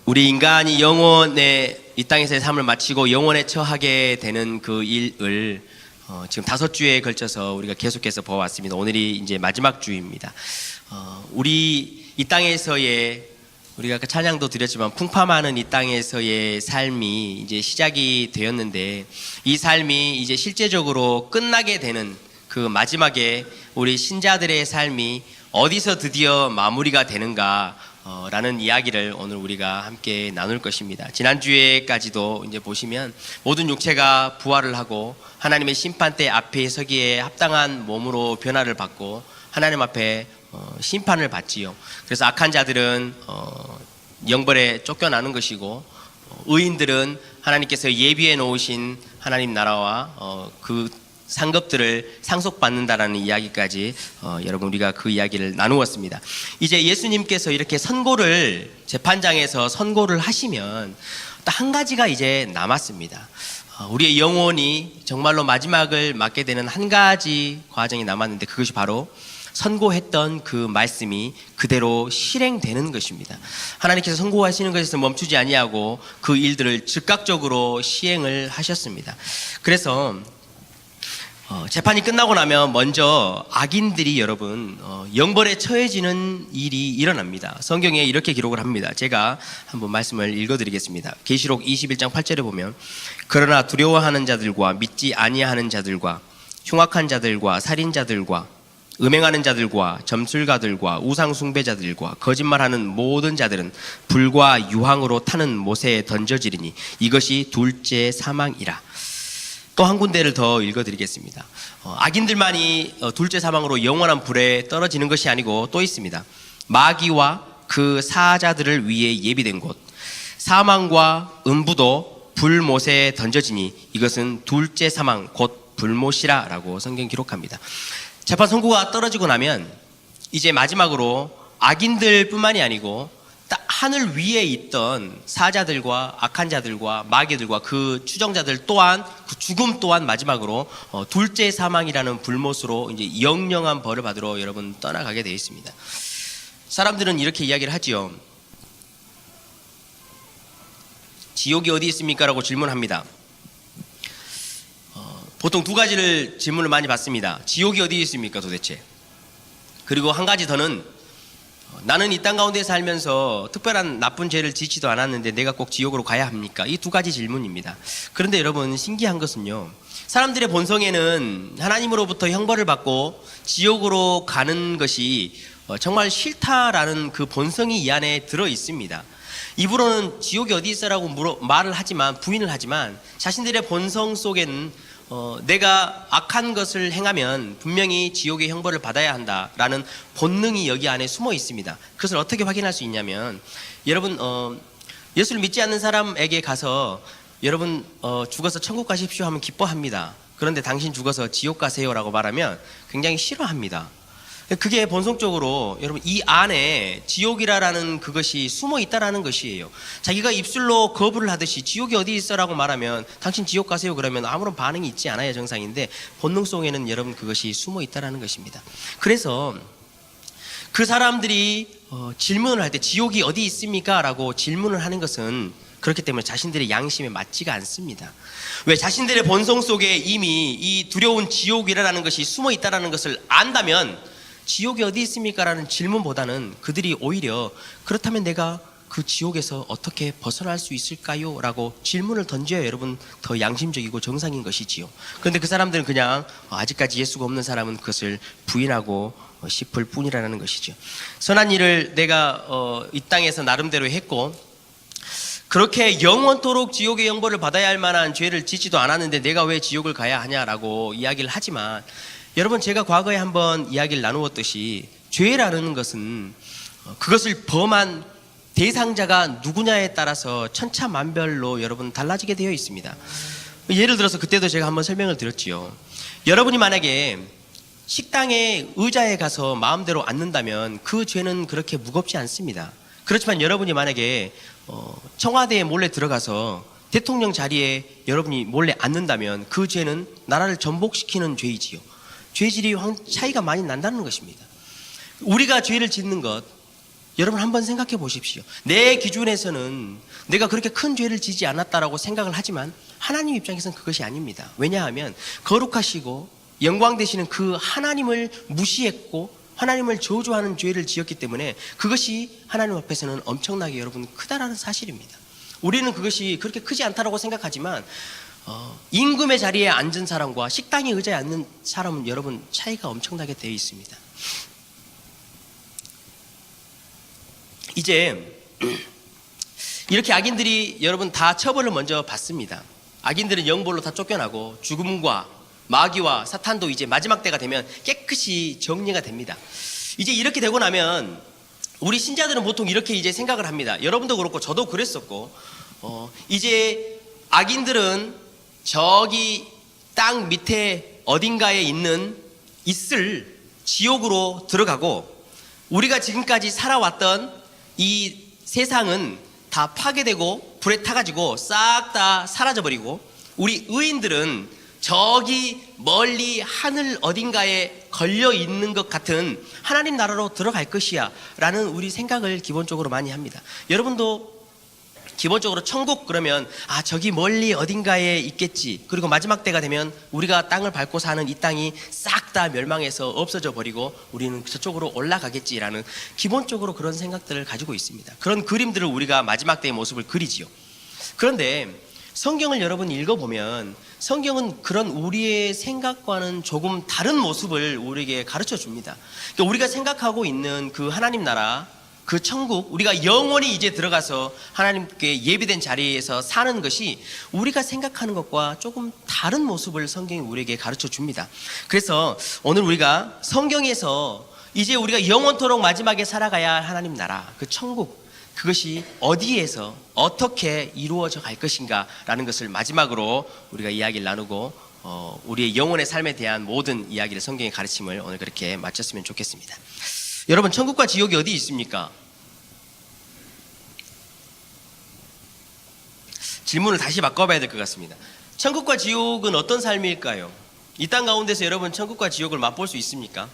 우리 인간이 영원의 이 땅에서의 삶을 마치고 영원에 처하게 되는 그 일을 지금 5주에 걸쳐서 우리가 계속해서 보아왔습니다. 오늘이 이제 마지막 주입니다. 우리 이 땅에서의 우리가 아까 찬양도 드렸지만 풍파많은 이 땅에서의 삶이 이제 시작이 되었는데 이 삶이 이제 실제적으로 끝나게 되는 그 마지막에 우리 신자들의 삶이 어디서 드디어 마무리가 되는가 라는 이야기를 오늘 우리가 함께 나눌 것입니다. 지난주에까지도 이제 보시면 모든 육체가 부활을 하고 하나님의 심판대 앞에 서기에 합당한 몸으로 변화를 받고 하나님 앞에 심판을 받지요. 그래서 악한 자들은 영벌에 쫓겨나는 것이고 의인들은 하나님께서 예비해 놓으신 하나님 나라와 그 상급들을 상속받는다라는 이야기까지 여러분 우리가 그 이야기를 나누었습니다. 이제 예수님께서 이렇게 선고를 재판장에서 선고를 하시면 또 한 가지가 이제 남았습니다. 우리의 영혼이 정말로 마지막을 맞게 되는 한 가지 과정이 남았는데 그것이 바로 선고했던 그 말씀이 그대로 실행되는 것입니다. 하나님께서 선고하시는 것에서 멈추지 아니하고 그 일들을 즉각적으로 시행을 하셨습니다. 그래서 재판이 끝나고 나면 먼저 악인들이 여러분 영벌에 처해지는 일이 일어납니다. 성경에 이렇게 기록을 합니다. 제가 한번 말씀을 읽어드리겠습니다. 계시록 21장 8절에 보면 그러나 두려워하는 자들과 믿지 아니하는 자들과 흉악한 자들과 살인자들과 음행하는 자들과 점술가들과 우상 숭배자들과 거짓말하는 모든 자들은 불과 유황으로 타는 못에 던져지리니 이것이 둘째 사망이라. 또 한 군데를 더 읽어드리겠습니다. 악인들만이 둘째 사망으로 영원한 불에 떨어지는 것이 아니고 또 있습니다. 마귀와 그 사자들을 위해 예비된 곳 사망과 음부도 불못에 던져지니 이것은 둘째 사망 곧 불못이라 라고 성경 기록합니다. 재판 선고가 떨어지고 나면 이제 마지막으로 악인들 뿐만이 아니고 딱 하늘 위에 있던 사자들과 악한 자들과 마귀들과 그 추정자들 또한 그 죽음 또한 마지막으로 둘째 사망이라는 불못으로 이제 영영한 벌을 받으러 여러분 떠나가게 되어 있습니다. 사람들은 이렇게 이야기를 하지요. 지옥이 어디 있습니까? 라고 질문합니다. 보통 두 가지를 질문을 많이 받습니다. 지옥이 어디 있습니까 도대체? 그리고 한 가지 더는 나는 이 땅 가운데 살면서 특별한 나쁜 죄를 짓지도 않았는데 내가 꼭 지옥으로 가야 합니까? 이 두 가지 질문입니다. 그런데 여러분 신기한 것은요, 사람들의 본성에는 하나님으로부터 형벌을 받고 지옥으로 가는 것이 정말 싫다라는 그 본성이 이 안에 들어 있습니다. 입으로는 지옥이 어디 있어라고 말을 하지만 부인을 하지만 자신들의 본성 속에는 내가 악한 것을 행하면 분명히 지옥의 형벌을 받아야 한다라는 본능이 여기 안에 숨어 있습니다. 그것을 어떻게 확인할 수 있냐면 여러분 예수를 믿지 않는 사람에게 가서 여러분 죽어서 천국 가십시오 하면 기뻐합니다. 그런데 당신 죽어서 지옥 가세요라고 말하면 굉장히 싫어합니다. 그게 본성적으로 여러분 이 안에 지옥이라는 그것이 숨어 있다라는 것이에요. 자기가 입술로 거부를 하듯이 지옥이 어디 있어라고 말하면 당신 지옥 가세요 그러면 아무런 반응이 있지 않아야 정상인데 본능 속에는 여러분 그것이 숨어 있다라는 것입니다. 그래서 그 사람들이 질문을 할 때 지옥이 어디 있습니까? 라고 질문을 하는 것은 그렇기 때문에 자신들의 양심에 맞지가 않습니다. 왜? 자신들의 본성 속에 이미 이 두려운 지옥이라는 것이 숨어 있다라는 것을 안다면 지옥이 어디 있습니까? 라는 질문보다는 그들이 오히려 그렇다면 내가 그 지옥에서 어떻게 벗어날 수 있을까요? 라고 질문을 던져야 여러분 더 양심적이고 정상인 것이지요. 그런데 그 사람들은 그냥 아직까지 예수가 없는 사람은 그것을 부인하고 싶을 뿐이라는 것이죠. 선한 일을 내가 이 땅에서 나름대로 했고 그렇게 영원토록 지옥의 형벌을 받아야 할 만한 죄를 짓지도 않았는데 내가 왜 지옥을 가야 하냐라고 이야기를 하지만 여러분 제가 과거에 한번 이야기를 나누었듯이 죄라는 것은 그것을 범한 대상자가 누구냐에 따라서 천차만별로 여러분 달라지게 되어 있습니다. 예를 들어서 그때도 제가 한번 설명을 드렸지요. 여러분이 만약에 식당에 의자에 가서 마음대로 앉는다면 그 죄는 그렇게 무겁지 않습니다. 그렇지만 여러분이 만약에 청와대에 몰래 들어가서 대통령 자리에 여러분이 몰래 앉는다면 그 죄는 나라를 전복시키는 죄이지요. 죄질이 차이가 많이 난다는 것입니다. 우리가 죄를 짓는 것 여러분 한번 생각해 보십시오. 내 기준에서는 내가 그렇게 큰 죄를 지지 않았다라고 생각을 하지만 하나님 입장에서는 그것이 아닙니다. 왜냐하면 거룩하시고 영광 되시는 그 하나님을 무시했고 하나님을 저주하는 죄를 지었기 때문에 그것이 하나님 앞에서는 엄청나게 여러분 크다라는 사실입니다. 우리는 그것이 그렇게 크지 않다라고 생각하지만 임금의 자리에 앉은 사람과 식당의 의자에 앉는 사람은 여러분 차이가 엄청나게 되어 있습니다. 이제 이렇게 악인들이 여러분 다 처벌을 먼저 받습니다. 악인들은 영벌로 다 쫓겨나고 죽음과 마귀와 사탄도 이제 마지막 때가 되면 깨끗이 정리가 됩니다. 이제 이렇게 되고 나면 우리 신자들은 보통 이렇게 이제 생각을 합니다. 여러분도 그렇고 저도 그랬었고 이제 악인들은 저기 땅 밑에 어딘가에 있을 지옥으로 들어가고 우리가 지금까지 살아왔던 이 세상은 다 파괴되고 불에 타가지고 싹 다 사라져버리고 우리 의인들은 저기 멀리 하늘 어딘가에 걸려있는 것 같은 하나님 나라로 들어갈 것이야 라는 우리 생각을 기본적으로 많이 합니다. 여러분도 기본적으로 천국 그러면 저기 멀리 어딘가에 있겠지, 그리고 마지막 때가 되면 우리가 땅을 밟고 사는 이 땅이 싹 다 멸망해서 없어져 버리고 우리는 저쪽으로 올라가겠지라는 기본적으로 그런 생각들을 가지고 있습니다. 그런 그림들을 우리가 마지막 때의 모습을 그리지요. 그런데 성경을 여러분 읽어보면 성경은 그런 우리의 생각과는 조금 다른 모습을 우리에게 가르쳐 줍니다. 그러니까 우리가 생각하고 있는 그 하나님 나라, 그 천국, 우리가 영원히 이제 들어가서 하나님께 예비된 자리에서 사는 것이 우리가 생각하는 것과 조금 다른 모습을 성경이 우리에게 가르쳐 줍니다. 그래서 오늘 우리가 성경에서 이제 우리가 영원토록 마지막에 살아가야 할 하나님 나라, 그 천국, 그것이 어디에서 어떻게 이루어져 갈 것인가 라는 것을 마지막으로 우리가 이야기를 나누고 우리의 영혼의 삶에 대한 모든 이야기를 성경의 가르침을 오늘 그렇게 마쳤으면 좋겠습니다. 여러분, 천국과 지옥이 어디 있습니까? 질문을 다시 바꿔봐야 될 것 같습니다. 천국과 지옥은 어떤 삶일까요? 이 땅 가운데서 여러분 천국과 지옥을 맛볼 수 있습니까?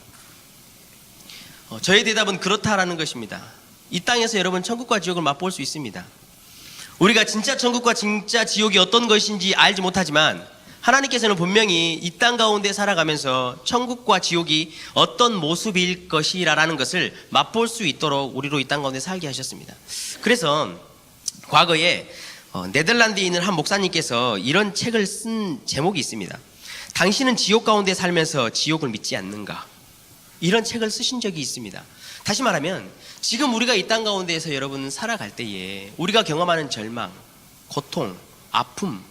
저의 대답은 그렇다라는 것입니다. 이 땅에서 여러분 천국과 지옥을 맛볼 수 있습니다. 우리가 진짜 천국과 진짜 지옥이 어떤 것인지 알지 못하지만 하나님께서는 분명히 이 땅 가운데 살아가면서 천국과 지옥이 어떤 모습일 것이라는 것을 맛볼 수 있도록 우리로 이 땅 가운데 살게 하셨습니다. 그래서 과거에 네덜란드에 있는 한 목사님께서 이런 책을 쓴 제목이 있습니다. 당신은 지옥 가운데 살면서 지옥을 믿지 않는가? 이런 책을 쓰신 적이 있습니다. 다시 말하면 지금 우리가 이 땅 가운데에서 여러분 살아갈 때에 우리가 경험하는 절망, 고통, 아픔,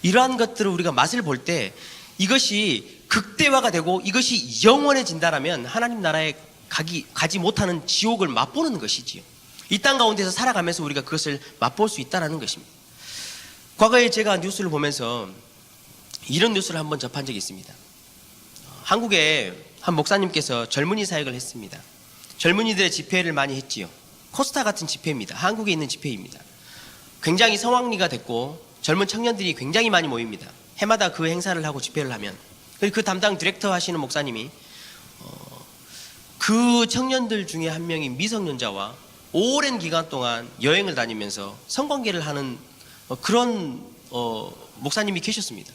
이러한 것들을 우리가 맛을 볼 때 이것이 극대화가 되고 이것이 영원해진다라면 하나님 나라에 가지 못하는 지옥을 맛보는 것이지요. 이 땅 가운데서 살아가면서 우리가 그것을 맛볼 수 있다는 것입니다. 과거에 제가 뉴스를 보면서 이런 뉴스를 한번 접한 적이 있습니다. 한국에 한 목사님께서 젊은이 사역을 했습니다. 젊은이들의 집회를 많이 했지요. 코스타 같은 집회입니다. 한국에 있는 집회입니다. 굉장히 성황리가 됐고 젊은 청년들이 굉장히 많이 모입니다. 해마다 그 행사를 하고 집회를 하면 그 담당 디렉터 하시는 목사님이 그 청년들 중에 한 명이 미성년자와 오랜 기간 동안 여행을 다니면서 성관계를 하는 그런 목사님이 계셨습니다.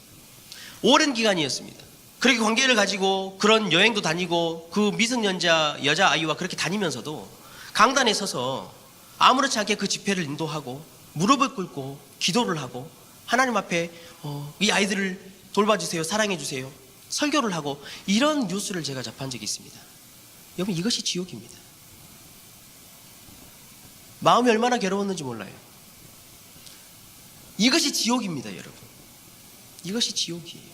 오랜 기간이었습니다. 그렇게 관계를 가지고 그런 여행도 다니고 그 미성년자 여자아이와 그렇게 다니면서도 강단에 서서 아무렇지 않게 그 집회를 인도하고 무릎을 꿇고 기도를 하고 하나님 앞에 이 아이들을 돌봐주세요, 사랑해주세요, 설교를 하고 이런 뉴스를 제가 접한 적이 있습니다. 여러분, 이것이 지옥입니다. 마음이 얼마나 괴로웠는지 몰라요. 이것이 지옥입니다, 여러분. 이것이 지옥이에요.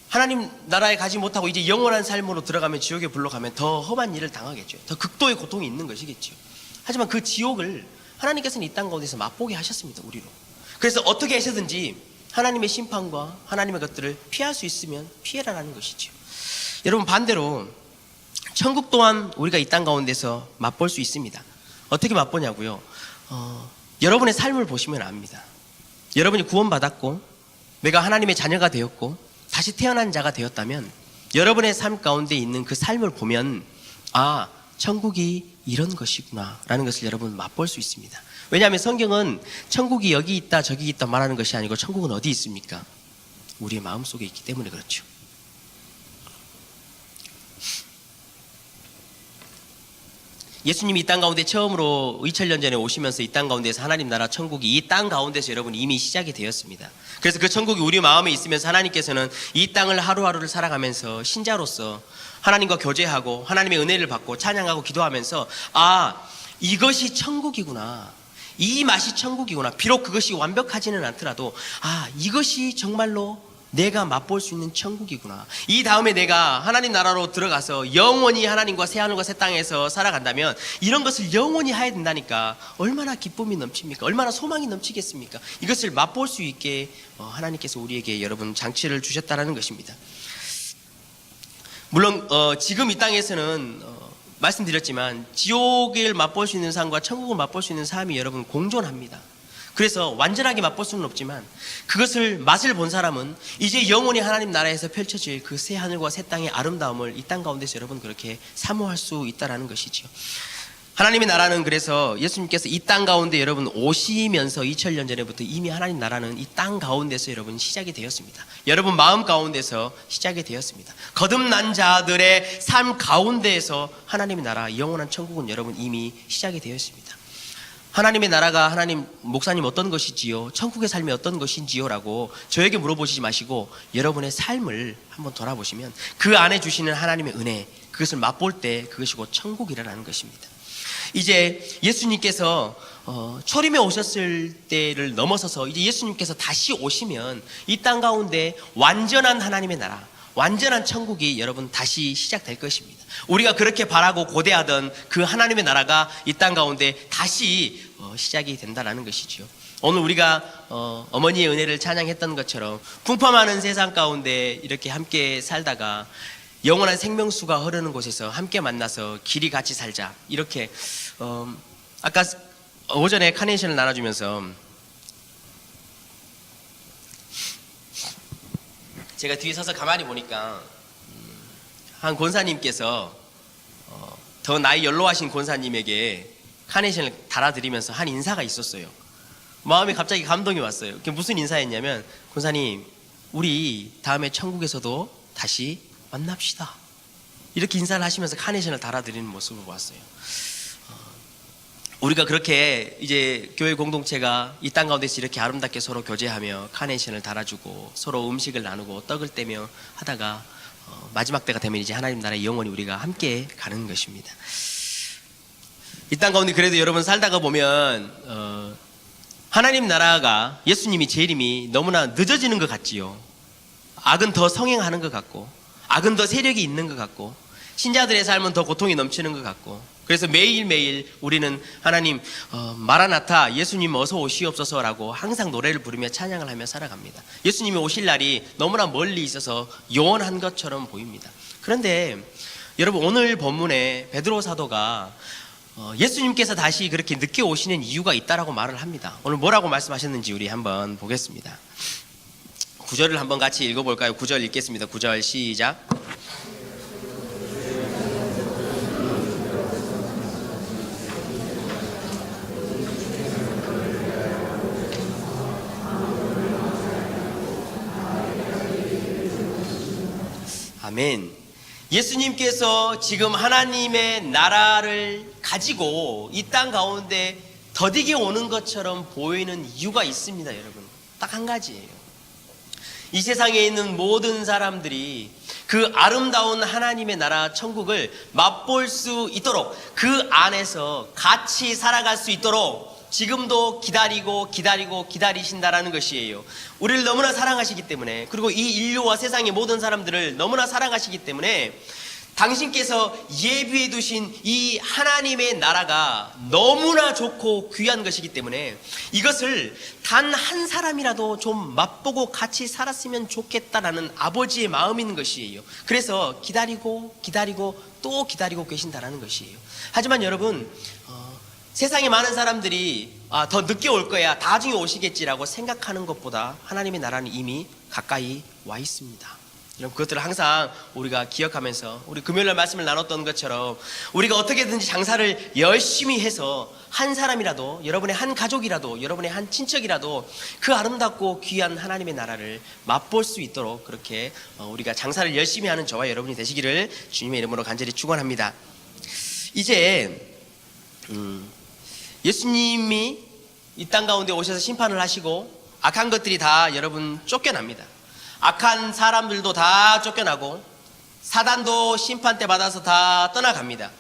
하나님 나라에 가지 못하고 이제 영원한 삶으로 들어가면 지옥에 불러가면 더 험한 일을 당하겠죠. 더 극도의 고통이 있는 것이겠죠. 하지만 그 지옥을 하나님께서는 이 땅 가운데서 맛보게 하셨습니다, 우리로. 그래서 어떻게 해서든지 하나님의 심판과 하나님의 것들을 피할 수 있으면 피해라라는 것이죠. 여러분, 반대로 천국 또한 우리가 이 땅 가운데서 맛볼 수 있습니다. 어떻게 맛보냐고요? 여러분의 삶을 보시면 압니다. 여러분이 구원받았고 내가 하나님의 자녀가 되었고 다시 태어난 자가 되었다면 여러분의 삶 가운데 있는 그 삶을 보면 천국이 이런 것이구나라는 것을 여러분 맛볼 수 있습니다. 왜냐하면 성경은 천국이 여기 있다 저기 있다 말하는 것이 아니고 천국은 어디 있습니까? 우리의 마음속에 있기 때문에 그렇죠. 예수님이 이 땅 가운데 처음으로 2000년 전에 오시면서 이 땅 가운데서 하나님 나라 천국이 이 땅 가운데서 여러분 이미 시작이 되었습니다. 그래서 그 천국이 우리 마음에 있으면서 하나님께서는 이 땅을 하루하루를 살아가면서 신자로서 하나님과 교제하고 하나님의 은혜를 받고 찬양하고 기도하면서 이것이 천국이구나, 이 맛이 천국이구나, 비록 그것이 완벽하지는 않더라도 이것이 정말로 내가 맛볼 수 있는 천국이구나, 이 다음에 내가 하나님 나라로 들어가서 영원히 하나님과 새하늘과 새 땅에서 살아간다면 이런 것을 영원히 해야 된다니까 얼마나 기쁨이 넘칩니까? 얼마나 소망이 넘치겠습니까? 이것을 맛볼 수 있게 하나님께서 우리에게 여러분 장치를 주셨다는 것입니다. 물론 지금 이 땅에서는 말씀드렸지만 지옥을 맛볼 수 있는 삶과 천국을 맛볼 수 있는 삶이 여러분 공존합니다. 그래서 완전하게 맛볼 수는 없지만 그것을 맛을 본 사람은 이제 영원히 하나님 나라에서 펼쳐질 그 새 하늘과 새 땅의 아름다움을 이 땅 가운데서 여러분 그렇게 사모할 수 있다라는 것이죠. 하나님의 나라는 그래서 예수님께서 이 땅 가운데 여러분 오시면서 2000년 전에부터 이미 하나님 나라는 이 땅 가운데서 여러분 시작이 되었습니다. 여러분 마음 가운데서 시작이 되었습니다. 거듭난 자들의 삶 가운데에서 하나님의 나라 영원한 천국은 여러분 이미 시작이 되었습니다. 하나님의 나라가 하나님 목사님 어떤 것이지요? 천국의 삶이 어떤 것인지요? 라고 저에게 물어보시지 마시고 여러분의 삶을 한번 돌아보시면 그 안에 주시는 하나님의 은혜, 그것을 맛볼 때 그것이 곧 천국이라는 것입니다. 이제 예수님께서 초림에 오셨을 때를 넘어서서 이제 예수님께서 다시 오시면 이 땅 가운데 완전한 하나님의 나라, 완전한 천국이 여러분 다시 시작될 것입니다. 우리가 그렇게 바라고 고대하던 그 하나님의 나라가 이 땅 가운데 다시 시작이 된다는 것이죠. 오늘 우리가 어머니의 은혜를 찬양했던 것처럼 풍파많은 세상 가운데 이렇게 함께 살다가 영원한 생명수가 흐르는 곳에서 함께 만나서 길이 같이 살자, 이렇게 아까 오전에 카네이션을 나눠주면서 제가 뒤에 서서 가만히 보니까 한 권사님께서 더 나이 연로하신 권사님에게 카네이션을 달아드리면서 한 인사가 있었어요. 마음에 갑자기 감동이 왔어요. 그게 무슨 인사였냐면, 권사님 우리 다음에 천국에서도 다시 만납시다, 이렇게 인사를 하시면서 카네이션을 달아드리는 모습을 보았어요. 우리가 그렇게 이제 교회 공동체가 이 땅 가운데서 이렇게 아름답게 서로 교제하며 카네이션을 달아주고 서로 음식을 나누고 떡을 떼며 하다가 마지막 때가 되면 이제 하나님 나라에 영원히 우리가 함께 가는 것입니다. 이 땅 가운데 그래도 여러분 살다가 보면 하나님 나라가 예수님이 재림이 너무나 늦어지는 것 같지요. 악은 더 성행하는 것 같고 악은 더 세력이 있는 것 같고 신자들의 삶은 더 고통이 넘치는 것 같고, 그래서 매일매일 우리는 하나님 마라나타 예수님 어서 오시옵소서라고 항상 노래를 부르며 찬양을 하며 살아갑니다. 예수님이 오실 날이 너무나 멀리 있어서 요원한 것처럼 보입니다. 그런데 여러분 오늘 본문에 베드로 사도가 예수님께서 다시 그렇게 늦게 오시는 이유가 있다라고 말을 합니다. 오늘 뭐라고 말씀하셨는지 우리 한번 보겠습니다. 9절을 한번 같이 읽어볼까요? 9절 읽겠습니다. 9절 시작. 아멘. 예수님께서 지금 하나님의 나라를 가지고 이 땅 가운데 더디게 오는 것처럼 보이는 이유가 있습니다. 여러분 딱 한 가지예요. 이 세상에 있는 모든 사람들이 그 아름다운 하나님의 나라 천국을 맛볼 수 있도록, 그 안에서 같이 살아갈 수 있도록 지금도 기다리신다라는 것이에요. 우리를 너무나 사랑하시기 때문에, 그리고 이 인류와 세상의 모든 사람들을 너무나 사랑하시기 때문에 당신께서 예비해 두신 이 하나님의 나라가 너무나 좋고 귀한 것이기 때문에 이것을 단 한 사람이라도 좀 맛보고 같이 살았으면 좋겠다라는 아버지의 마음인 것이에요. 그래서 기다리고 또 기다리고 계신다라는 것이에요. 하지만 여러분 세상에 많은 사람들이 더 늦게 올 거야, 나중에 오시겠지라고 생각하는 것보다 하나님의 나라는 이미 가까이 와 있습니다. 이런 그것들을 항상 우리가 기억하면서 우리 금요일날 말씀을 나눴던 것처럼 우리가 어떻게든지 장사를 열심히 해서 한 사람이라도, 여러분의 한 가족이라도, 여러분의 한 친척이라도 그 아름답고 귀한 하나님의 나라를 맛볼 수 있도록 그렇게 우리가 장사를 열심히 하는 저와 여러분이 되시기를 주님의 이름으로 간절히 축원합니다. 이제 예수님이 이 땅 가운데 오셔서 심판을 하시고 악한 것들이 다 여러분 쫓겨납니다. 악한 사람들도 다 쫓겨나고 사단도 심판 때 받아서 다 떠나갑니다.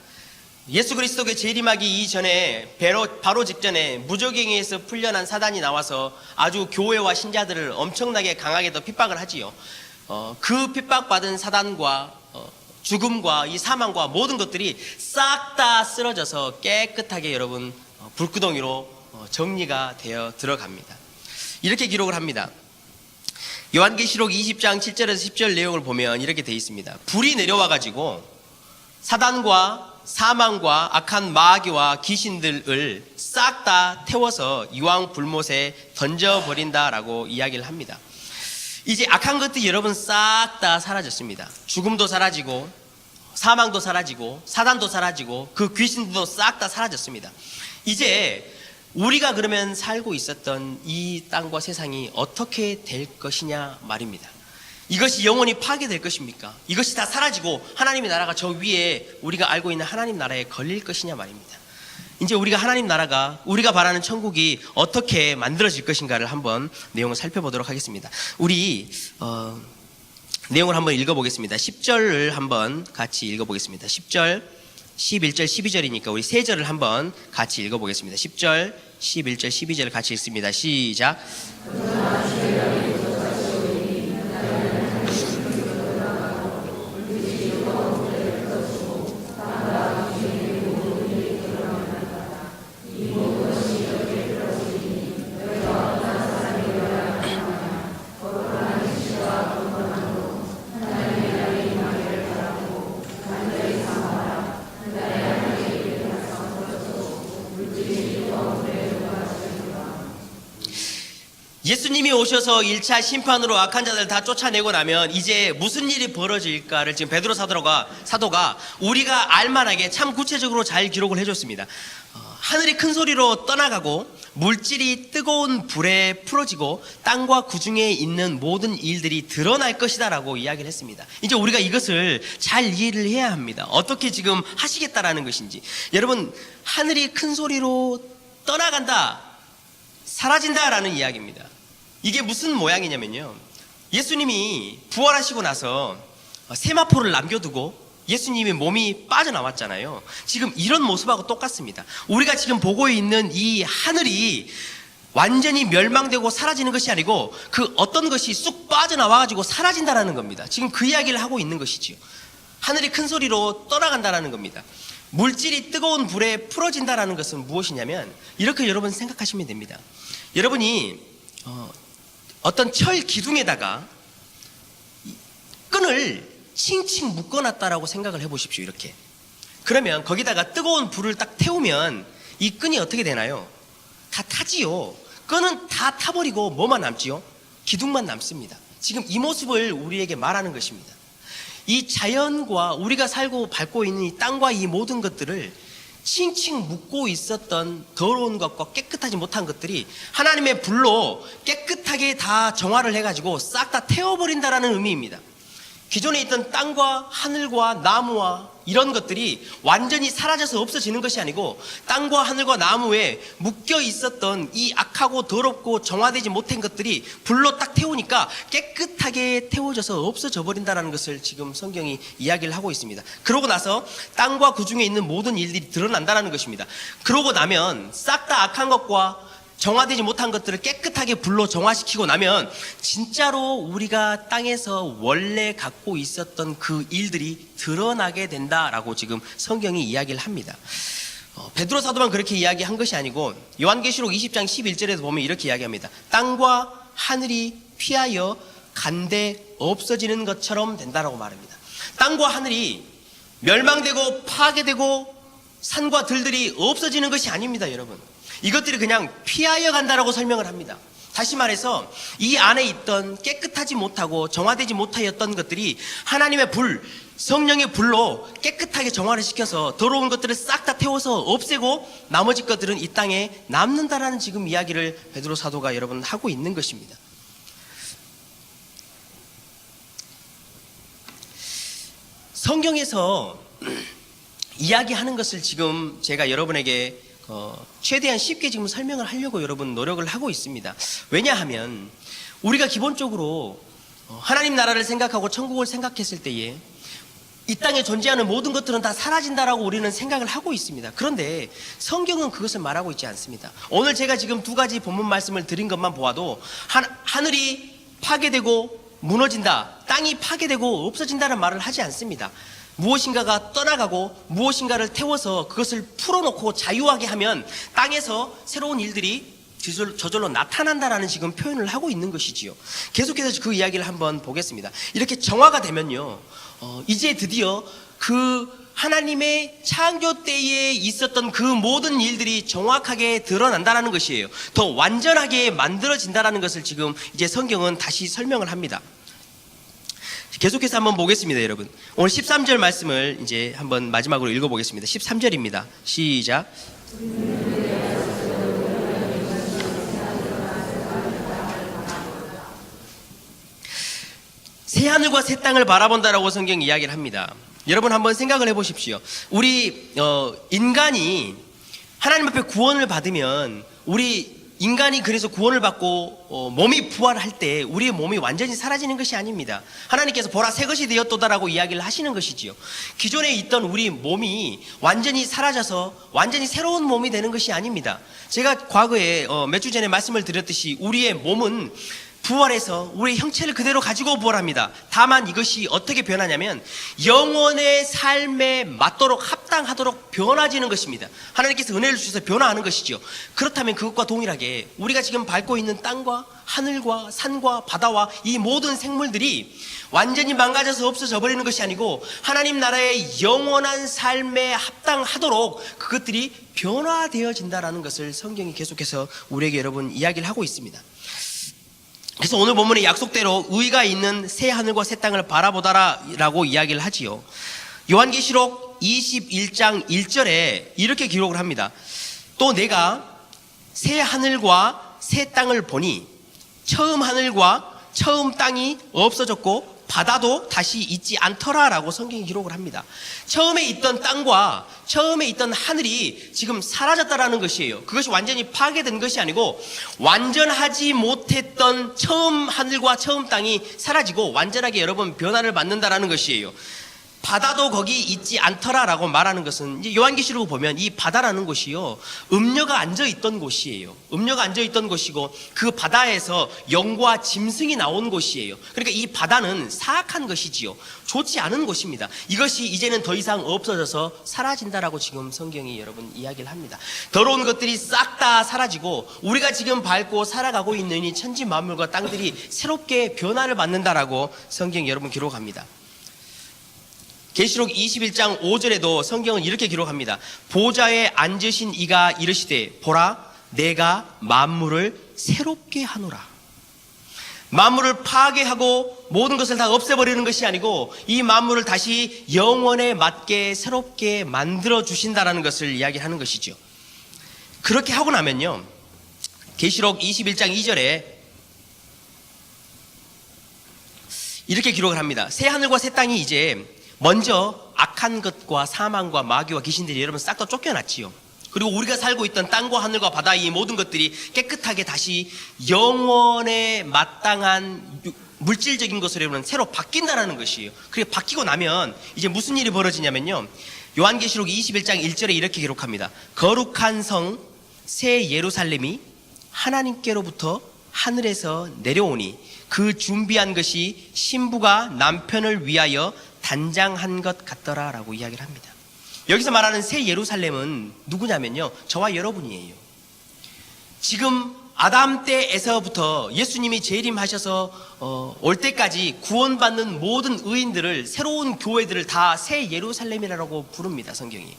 예수 그리스도의 재림하기 이전에 바로 직전에 무적행위에서 풀려난 사단이 나와서 아주 교회와 신자들을 엄청나게 강하게 더 핍박을 하지요. 그 핍박받은 사단과 죽음과 이 사망과 모든 것들이 싹 다 쓰러져서 깨끗하게 여러분 불구덩이로 정리가 되어 들어갑니다. 이렇게 기록을 합니다. 요한계시록 20장 7절에서 10절 내용을 보면 이렇게 되어 있습니다. 불이 내려와 가지고 사단과 사망과 악한 마귀와 귀신들을 싹 다 태워서 유황 불못에 던져버린다라고 이야기를 합니다. 이제 악한 것들이 여러분 싹 다 사라졌습니다. 죽음도 사라지고 사망도 사라지고 사단도 사라지고 그 귀신들도 싹 다 사라졌습니다. 이제 우리가 그러면 살고 있었던 이 땅과 세상이 어떻게 될 것이냐 말입니다. 이것이 영원히 파괴될 것입니까? 이것이 다 사라지고 하나님의 나라가 저 위에 우리가 알고 있는 하나님 나라에 걸릴 것이냐 말입니다. 이제 우리가 하나님 나라가, 우리가 바라는 천국이 어떻게 만들어질 것인가를 한번 내용을 살펴보도록 하겠습니다. 우리 내용을 한번 읽어보겠습니다. 10절을 한번 같이 읽어보겠습니다. 10절, 11절, 12절이니까 우리 세 절을 한번 같이 읽어보겠습니다. 10절, 11절, 12절 같이 읽습니다. 시작. 예수님이 오셔서 1차 심판으로 악한 자들 다 쫓아내고 나면 이제 무슨 일이 벌어질까를 지금 베드로 사도가 우리가 알만하게 참 구체적으로 잘 기록을 해줬습니다. 하늘이 큰 소리로 떠나가고 물질이 뜨거운 불에 풀어지고 땅과 그 중에 있는 모든 일들이 드러날 것이다 라고 이야기를 했습니다. 이제 우리가 이것을 잘 이해를 해야 합니다. 어떻게 지금 하시겠다라는 것인지. 여러분, 하늘이 큰 소리로 떠나간다, 사라진다라는 이야기입니다. 이게 무슨 모양이냐면요, 예수님이 부활하시고 나서 세마포를 남겨두고 예수님의 몸이 빠져나왔잖아요. 지금 이런 모습하고 똑같습니다. 우리가 지금 보고 있는 이 하늘이 완전히 멸망되고 사라지는 것이 아니고 그 어떤 것이 쑥 빠져나와가지고 사라진다라는 겁니다. 지금 그 이야기를 하고 있는 것이지요. 하늘이 큰 소리로 떠나간다라는 겁니다. 물질이 뜨거운 불에 풀어진다라는 것은 무엇이냐면 이렇게 여러분 생각하시면 됩니다. 여러분이 어떤 철 기둥에다가 끈을 칭칭 묶어놨다라고 생각을 해보십시오. 이렇게. 그러면 거기다가 뜨거운 불을 딱 태우면 이 끈이 어떻게 되나요? 다 타지요. 끈은 다 타버리고 뭐만 남지요? 기둥만 남습니다. 지금 이 모습을 우리에게 말하는 것입니다. 이 자연과 우리가 살고 밟고 있는 이 땅과 이 모든 것들을 칭칭 묶고 있었던 더러운 것과 깨끗하지 못한 것들이 하나님의 불로 깨끗하게 다 정화를 해가지고 싹 다 태워버린다라는 의미입니다. 기존에 있던 땅과 하늘과 나무와 이런 것들이 완전히 사라져서 없어지는 것이 아니고 땅과 하늘과 나무에 묶여 있었던 이 악하고 더럽고 정화되지 못한 것들이 불로 딱 태우니까 깨끗하게 태워져서 없어져 버린다는 것을 지금 성경이 이야기를 하고 있습니다. 그러고 나서 땅과 그 중에 있는 모든 일들이 드러난다는 것입니다. 그러고 나면 싹 다 악한 것과 정화되지 못한 것들을 깨끗하게 불로 정화시키고 나면 진짜로 우리가 땅에서 원래 갖고 있었던 그 일들이 드러나게 된다라고 지금 성경이 이야기를 합니다. 베드로 사도만 그렇게 이야기한 것이 아니고 요한계시록 20장 11절에도 보면 이렇게 이야기합니다. 땅과 하늘이 피하여 간데 없어지는 것처럼 된다라고 말합니다. 땅과 하늘이 멸망되고 파괴되고 산과 들들이 없어지는 것이 아닙니다. 여러분, 이것들이 그냥 피하여 간다라고 설명을 합니다. 다시 말해서 이 안에 있던 깨끗하지 못하고 정화되지 못하였던 것들이 하나님의 불, 성령의 불로 깨끗하게 정화를 시켜서 더러운 것들을 싹 다 태워서 없애고 나머지 것들은 이 땅에 남는다라는 지금 이야기를 베드로 사도가 여러분 하고 있는 것입니다. 성경에서 이야기하는 것을 지금 제가 여러분에게 최대한 쉽게 지금 설명을 하려고 여러분 노력을 하고 있습니다. 왜냐하면 우리가 기본적으로 하나님 나라를 생각하고 천국을 생각했을 때에 이 땅에 존재하는 모든 것들은 다 사라진다라고 우리는 생각을 하고 있습니다. 그런데 성경은 그것을 말하고 있지 않습니다. 오늘 제가 지금 두 가지 본문 말씀을 드린 것만 보아도 하늘이 파괴되고 무너진다, 땅이 파괴되고 없어진다는 말을 하지 않습니다. 무엇인가가 떠나가고 무엇인가를 태워서 그것을 풀어놓고 자유하게 하면 땅에서 새로운 일들이 저절로 나타난다라는 지금 표현을 하고 있는 것이지요. 계속해서 그 이야기를 한번 보겠습니다. 이렇게 정화가 되면요, 이제 드디어 그 하나님의 창조 때에 있었던 그 모든 일들이 정확하게 드러난다라는 것이에요. 더 완전하게 만들어진다라는 것을 지금 이제 성경은 다시 설명을 합니다. 계속해서 한번 보겠습니다, 여러분. 오늘 13절 말씀을 이제 한번 마지막으로 읽어보겠습니다. 13절입니다. 시작. 새 하늘과 새 땅을 바라본다라고 성경 이야기를 합니다. 여러분 한번 생각을 해보십시오. 우리 인간이 하나님 앞에 구원을 받으면 우리 인간이 그래서 구원을 받고 몸이 부활할 때 우리의 몸이 완전히 사라지는 것이 아닙니다. 하나님께서 보라 새 것이 되었도다라고 이야기를 하시는 것이지요. 기존에 있던 우리 몸이 완전히 사라져서 완전히 새로운 몸이 되는 것이 아닙니다. 제가 과거에 몇 주 전에 말씀을 드렸듯이 우리의 몸은 부활해서 우리의 형체를 그대로 가지고 부활합니다. 다만 이것이 어떻게 변하냐면 영원의 삶에 맞도록 합당하도록 변화지는 것입니다. 하나님께서 은혜를 주셔서 변화하는 것이죠. 그렇다면 그것과 동일하게 우리가 지금 밟고 있는 땅과 하늘과 산과 바다와 이 모든 생물들이 완전히 망가져서 없어져 버리는 것이 아니고 하나님 나라의 영원한 삶에 합당하도록 그것들이 변화되어진다라는 것을 성경이 계속해서 우리에게 여러분 이야기를 하고 있습니다. 그래서 오늘 본문의 약속대로 의가 있는 새 하늘과 새 땅을 바라보다라고 이야기를 하지요. 요한계시록 21장 1절에 이렇게 기록을 합니다. 또 내가 새 하늘과 새 땅을 보니 처음 하늘과 처음 땅이 없어졌고 바다도 다시 있지 않더라라고 성경이 기록을 합니다. 처음에 있던 땅과 처음에 있던 하늘이 지금 사라졌다라는 것이에요. 그것이 완전히 파괴된 것이 아니고 완전하지 못했던 처음 하늘과 처음 땅이 사라지고 완전하게 여러분 변화를 받는다라는 것이에요. 바다도 거기 있지 않더라라고 말하는 것은 이제 요한계시록을 보면 이 바다라는 곳이요 음녀가 앉아있던 곳이에요. 음녀가 앉아있던 곳이고 그 바다에서 영과 짐승이 나온 곳이에요. 그러니까 이 바다는 사악한 것이지요. 좋지 않은 곳입니다. 이것이 이제는 더 이상 없어져서 사라진다라고 지금 성경이 여러분 이야기를 합니다. 더러운 것들이 싹 다 사라지고 우리가 지금 밟고 살아가고 있는 이 천지 만물과 땅들이 새롭게 변화를 받는다라고 성경이 여러분 기록합니다. 계시록 21장 5절에도 성경은 이렇게 기록합니다. 보좌에 앉으신 이가 이르시되 보라 내가 만물을 새롭게 하노라. 만물을 파괴하고 모든 것을 다 없애버리는 것이 아니고 이 만물을 다시 영원에 맞게 새롭게 만들어 주신다라는 것을 이야기하는 것이죠. 그렇게 하고 나면요 계시록 21장 2절에 이렇게 기록을 합니다. 새 하늘과 새 땅이 이제 먼저 악한 것과 사망과 마귀와 귀신들이 여러분 싹 다 쫓겨났지요. 그리고 우리가 살고 있던 땅과 하늘과 바다 이 모든 것들이 깨끗하게 다시 영원에 마땅한 물질적인 것으로 여러분 새로 바뀐다라는 것이에요. 그렇게 바뀌고 나면 이제 무슨 일이 벌어지냐면요 요한계시록 21장 1절에 이렇게 기록합니다. 거룩한 성 새 예루살렘이 하나님께로부터 하늘에서 내려오니 그 준비한 것이 신부가 남편을 위하여 단장한 것 같더라라고 이야기를 합니다. 여기서 말하는 새 예루살렘은 누구냐면요 저와 여러분이에요. 지금 아담 때에서부터 예수님이 재림하셔서 올 때까지 구원받는 모든 의인들을 새로운 교회들을 다 새 예루살렘이라고 부릅니다. 성경이.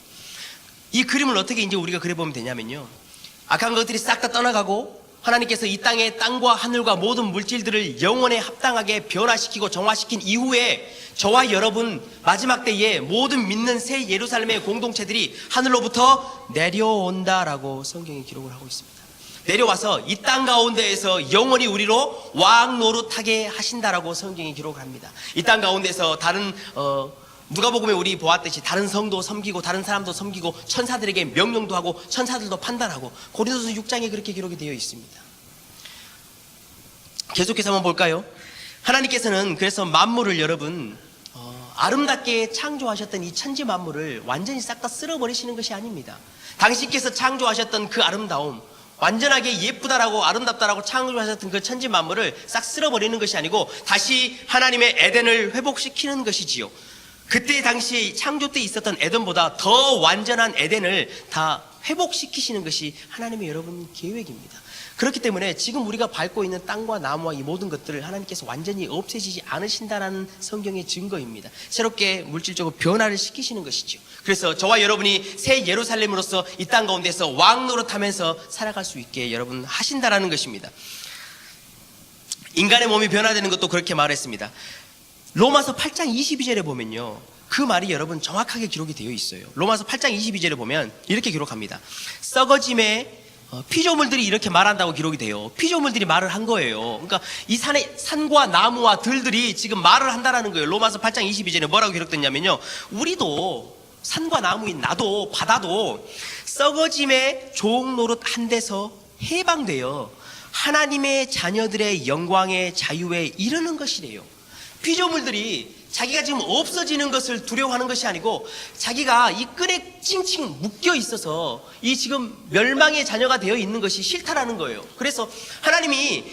이 그림을 어떻게 이제 우리가 그려보면 되냐면요 악한 것들이 싹 다 떠나가고 하나님께서 이 땅과 하늘과 모든 물질들을 영원에 합당하게 변화시키고 정화시킨 이후에 저와 여러분 마지막 때에 모든 믿는 새 예루살렘의 공동체들이 하늘로부터 내려온다라고 성경이 기록을 하고 있습니다. 내려와서 이 땅 가운데에서 영원히 우리로 왕 노릇하게 하신다라고 성경이 기록을 합니다. 이 땅 가운데서 다른 누가복음에 우리 보았듯이 다른 성도 섬기고 다른 사람도 섬기고 천사들에게 명령도 하고 천사들도 판단하고 고린도서 6장에 그렇게 기록이 되어 있습니다. 계속해서 한번 볼까요? 하나님께서는 그래서 만물을 여러분 아름답게 창조하셨던 이 천지 만물을 완전히 싹 다 쓸어버리시는 것이 아닙니다. 당신께서 창조하셨던 그 아름다움, 완전하게 예쁘다라고 아름답다라고 창조하셨던 그 천지 만물을 싹 쓸어버리는 것이 아니고 다시 하나님의 에덴을 회복시키는 것이지요. 그때 당시에 창조 때 있었던 에덴보다 더 완전한 에덴을 다 회복시키시는 것이 하나님의 여러분 계획입니다. 그렇기 때문에 지금 우리가 밟고 있는 땅과 나무와 이 모든 것들을 하나님께서 완전히 없애지지 않으신다라는 성경의 증거입니다. 새롭게 물질적으로 변화를 시키시는 것이죠. 그래서 저와 여러분이 새 예루살렘으로서 이 땅 가운데서 왕 노릇하면서 살아갈 수 있게 여러분 하신다라는 것입니다. 인간의 몸이 변화되는 것도 그렇게 말했습니다. 로마서 8장 22절에 보면요, 그 말이 여러분 정확하게 기록이 되어 있어요. 로마서 8장 22절에 보면 이렇게 기록합니다. 썩어짐에 피조물들이 이렇게 말한다고 기록이 돼요. 피조물들이 말을 한 거예요. 그러니까 이 산과 나무와 들들이 지금 말을 한다라는 거예요. 로마서 8장 22절에 뭐라고 기록됐냐면요, 우리도 산과 나무인 나도 바다도 썩어짐의 종 노릇 한 데서 해방되어 하나님의 자녀들의 영광의 자유에 이르는 것이래요. 피조물들이 자기가 지금 없어지는 것을 두려워하는 것이 아니고 자기가 이 끈에 찡찡 묶여 있어서 이 지금 멸망의 자녀가 되어 있는 것이 싫다라는 거예요. 그래서 하나님이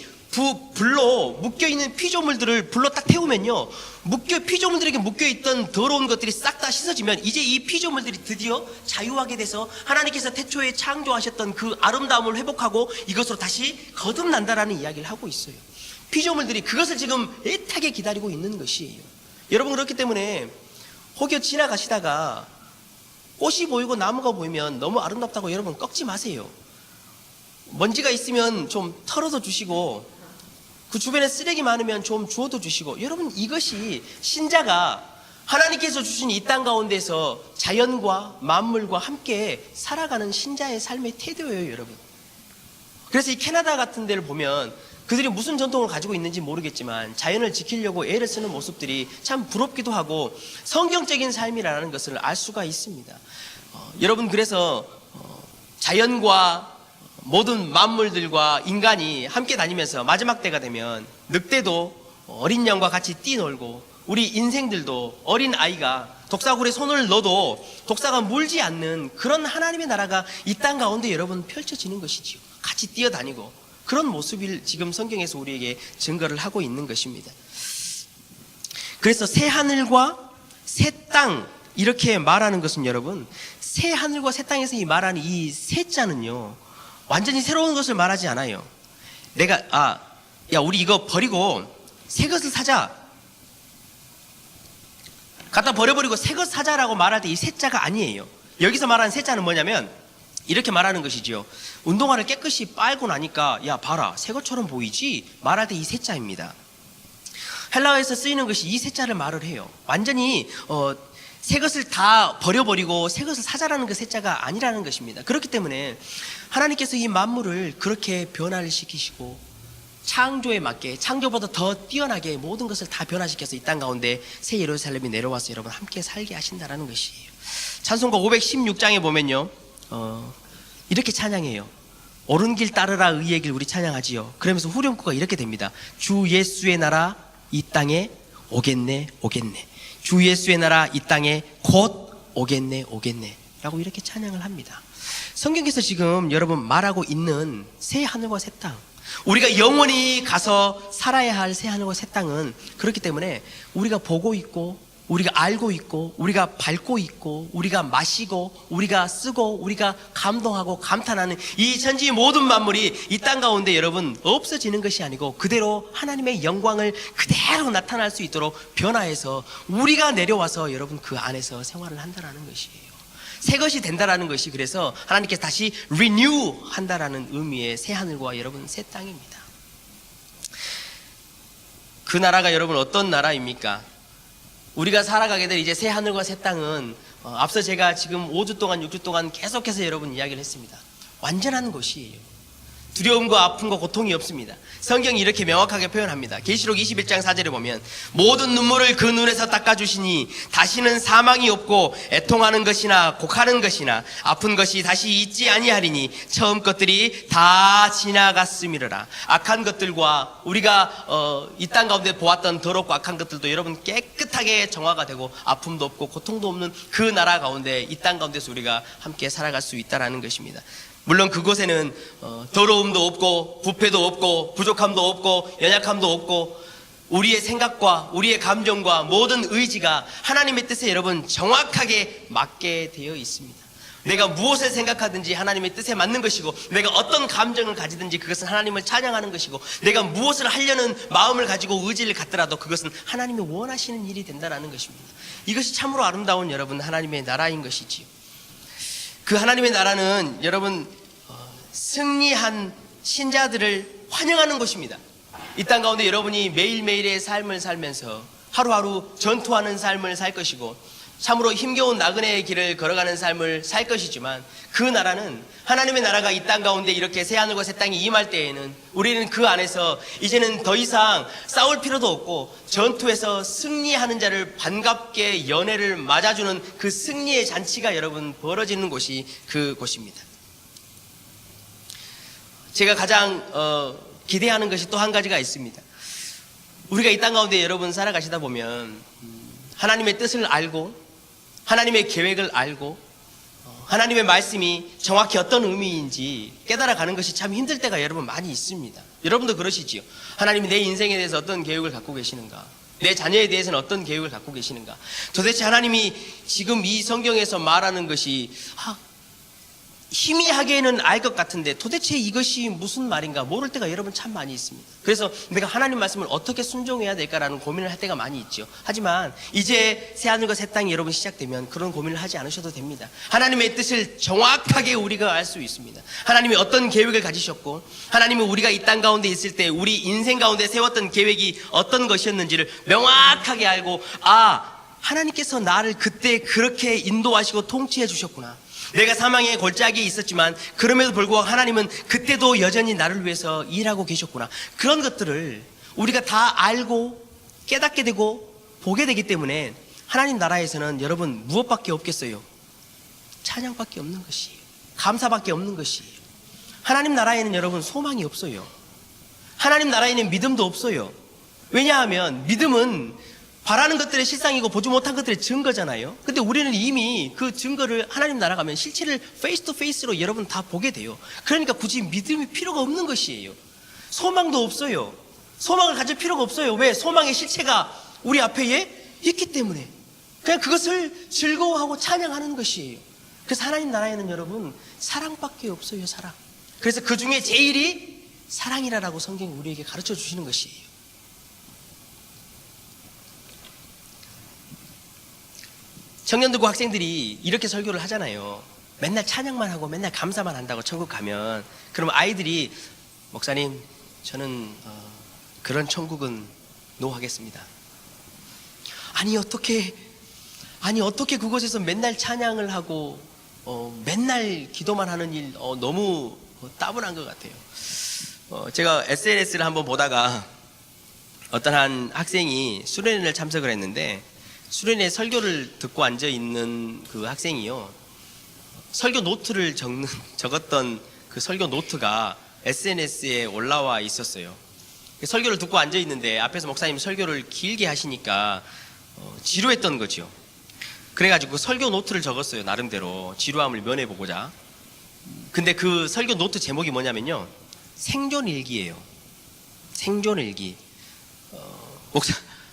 불로 묶여있는 피조물들을 불로 딱 태우면요, 피조물들에게 묶여있던 더러운 것들이 싹 다 씻어지면 이제 이 피조물들이 드디어 자유하게 돼서 하나님께서 태초에 창조하셨던 그 아름다움을 회복하고 이것으로 다시 거듭난다라는 이야기를 하고 있어요. 피조물들이 그것을 지금 애타게 기다리고 있는 것이에요. 여러분, 그렇기 때문에 혹여 지나가시다가 꽃이 보이고 나무가 보이면 너무 아름답다고 여러분 꺾지 마세요. 먼지가 있으면 좀 털어서 주시고 그 주변에 쓰레기 많으면 좀 주워도 주시고, 여러분 이것이 신자가 하나님께서 주신 이 땅 가운데서 자연과 만물과 함께 살아가는 신자의 삶의 태도예요, 여러분. 그래서 이 캐나다 같은 데를 보면 그들이 무슨 전통을 가지고 있는지 모르겠지만 자연을 지키려고 애를 쓰는 모습들이 참 부럽기도 하고 성경적인 삶이라는 것을 알 수가 있습니다. 여러분, 그래서 자연과 모든 만물들과 인간이 함께 다니면서 마지막 때가 되면 늑대도 어린 양과 같이 뛰놀고 우리 인생들도 어린 아이가 독사굴에 손을 넣어도 독사가 물지 않는 그런 하나님의 나라가 이 땅 가운데 여러분 펼쳐지는 것이지요. 같이 뛰어다니고 그런 모습을 지금 성경에서 우리에게 증거를 하고 있는 것입니다. 그래서 새 하늘과 새 땅 이렇게 말하는 것은 여러분, 새 하늘과 새 땅에서 이 말하는 이 새 자는요, 완전히 새로운 것을 말하지 않아요. 우리 이거 버리고 새 것을 사자, 갖다 버려버리고 새 것 사자라고 말할 때 이 새 자가 아니에요. 여기서 말하는 새 자는 뭐냐면 이렇게 말하는 것이죠. 운동화를 깨끗이 빨고 나니까 야 봐라 새 것처럼 보이지 말할 때 이 새 자입니다. 헬라어에서 쓰이는 것이 이 새 자를 말을 해요. 완전히 새 것을 다 버려버리고 새 것을 사자라는 그 새 자가 아니라는 것입니다. 그렇기 때문에 하나님께서 이 만물을 그렇게 변화를 시키시고 창조에 맞게 창조보다 더 뛰어나게 모든 것을 다 변화시켜서 이 땅 가운데 새 예루살렘이 내려와서 여러분 함께 살게 하신다라는 것이에요. 찬송가 516장에 보면요, 이렇게 찬양해요. 옳은 길 따르라 의의 길 우리 찬양하지요. 그러면서 후렴구가 이렇게 됩니다. 주 예수의 나라 이 땅에 오겠네 오겠네. 주 예수의 나라 이 땅에 곧 오겠네 오겠네 라고 이렇게 찬양을 합니다. 성경에서 지금 여러분 말하고 있는 새 하늘과 새 땅, 우리가 영원히 가서 살아야 할 새 하늘과 새 땅은 그렇기 때문에 우리가 보고 있고 우리가 알고 있고 우리가 밟고 있고 우리가 마시고 우리가 쓰고 우리가 감동하고 감탄하는 이 천지 모든 만물이 이 땅 가운데 여러분 없어지는 것이 아니고 그대로 하나님의 영광을 그대로 나타날 수 있도록 변화해서 우리가 내려와서 여러분 그 안에서 생활을 한다는 것이에요. 새 것이 된다라는 것이 그래서 하나님께서 다시 리뉴 한다라는 의미의 새 하늘과 여러분 새 땅입니다. 그 나라가 여러분 어떤 나라입니까? 우리가 살아가게 될 이제 새 하늘과 새 땅은 앞서 제가 지금 5주 동안 6주 동안 계속해서 여러분 이야기를 했습니다. 완전한 것이에요. 두려움과 아픔과 고통이 없습니다. 성경이 이렇게 명확하게 표현합니다. 계시록 21장 4절에 보면 모든 눈물을 그 눈에서 닦아주시니 다시는 사망이 없고 애통하는 것이나 곡하는 것이나 아픈 것이 다시 있지 아니하리니 처음 것들이 다 지나갔음이로라. 악한 것들과 우리가 이 땅 가운데 보았던 더럽고 악한 것들도 여러분 깨끗하게 정화가 되고 아픔도 없고 고통도 없는 그 나라 가운데 이 땅 가운데서 우리가 함께 살아갈 수 있다라는 것입니다. 물론 그곳에는 더러움도 없고 부패도 없고 부족함도 없고 연약함도 없고 우리의 생각과 우리의 감정과 모든 의지가 하나님의 뜻에 여러분 정확하게 맞게 되어 있습니다. 내가 무엇을 생각하든지 하나님의 뜻에 맞는 것이고 내가 어떤 감정을 가지든지 그것은 하나님을 찬양하는 것이고 내가 무엇을 하려는 마음을 가지고 의지를 갖더라도 그것은 하나님이 원하시는 일이 된다는 것입니다. 이것이 참으로 아름다운 여러분 하나님의 나라인 것이지요. 그 하나님의 나라는 여러분 승리한 신자들을 환영하는 것입니다. 이 땅 가운데 여러분이 매일매일의 삶을 살면서 하루하루 전투하는 삶을 살 것이고 참으로 힘겨운 나그네의 길을 걸어가는 삶을 살 것이지만 그 나라는 하나님의 나라가 이 땅 가운데 이렇게 새하늘과 새 땅이 임할 때에는 우리는 그 안에서 이제는 더 이상 싸울 필요도 없고 전투에서 승리하는 자를 반갑게 연회를 맞아주는 그 승리의 잔치가 여러분 벌어지는 곳이 그곳입니다. 제가 가장 기대하는 것이 또 한 가지가 있습니다. 우리가 이 땅 가운데 여러분 살아가시다 보면 하나님의 뜻을 알고 하나님의 계획을 알고 하나님의 말씀이 정확히 어떤 의미인지 깨달아가는 것이 참 힘들 때가 여러분 많이 있습니다. 여러분도 그러시지요. 하나님이 내 인생에 대해서 어떤 계획을 갖고 계시는가? 내 자녀에 대해서는 어떤 계획을 갖고 계시는가? 도대체 하나님이 지금 이 성경에서 말하는 것이 희미하게는 알 것 같은데 도대체 이것이 무슨 말인가 모를 때가 여러분 참 많이 있습니다. 그래서 내가 하나님 말씀을 어떻게 순종해야 될까라는 고민을 할 때가 많이 있죠. 하지만 이제 새하늘과 새 땅이 여러분 시작되면 그런 고민을 하지 않으셔도 됩니다. 하나님의 뜻을 정확하게 우리가 알 수 있습니다. 하나님이 어떤 계획을 가지셨고 하나님이 우리가 이 땅 가운데 있을 때 우리 인생 가운데 세웠던 계획이 어떤 것이었는지를 명확하게 알고 하나님께서 나를 그때 그렇게 인도하시고 통치해 주셨구나. 내가 사망의 골짜기에 있었지만 그럼에도 불구하고 하나님은 그때도 여전히 나를 위해서 일하고 계셨구나. 그런 것들을 우리가 다 알고 깨닫게 되고 보게 되기 때문에 하나님 나라에서는 여러분 무엇밖에 없겠어요? 찬양밖에 없는 것이에요. 감사밖에 없는 것이에요. 하나님 나라에는 여러분 소망이 없어요. 하나님 나라에는 믿음도 없어요. 왜냐하면 믿음은 바라는 것들의 실상이고 보지 못한 것들의 증거잖아요. 근데 우리는 이미 그 증거를 하나님 나라 가면 실체를 페이스 투 페이스로 여러분 다 보게 돼요. 그러니까 굳이 믿음이 필요가 없는 것이에요. 소망도 없어요. 소망을 가질 필요가 없어요. 왜? 소망의 실체가 우리 앞에 있기 때문에 그냥 그것을 즐거워하고 찬양하는 것이에요. 그래서 하나님 나라에는 여러분 사랑밖에 없어요. 사랑. 그래서 그 중에 제일이 사랑이라고 성경이 우리에게 가르쳐 주시는 것이에요. 청년들과 학생들이 이렇게 설교를 하잖아요. 맨날 찬양만 하고 맨날 감사만 한다고 천국 가면. 그러면 아이들이 목사님 저는 그런 천국은 노하겠습니다. 아니 어떻게 그곳에서 맨날 찬양을 하고 맨날 기도만 하는 일 너무 따분한 것 같아요. 제가 SNS를 한번 보다가 어떤 한 학생이 수련회를 참석을 했는데 수련회 설교를 듣고 앉아 있는 그 학생이요, 설교 노트를 적었던 그 설교 노트가 SNS에 올라와 있었어요. 설교를 듣고 앉아 있는데 앞에서 목사님이 설교를 길게 하시니까 지루했던 거죠. 그래가지고 설교 노트를 적었어요. 나름대로 지루함을 면해보고자. 근데 그 설교 노트 제목이 뭐냐면요, 생존일기예요. 생존일기.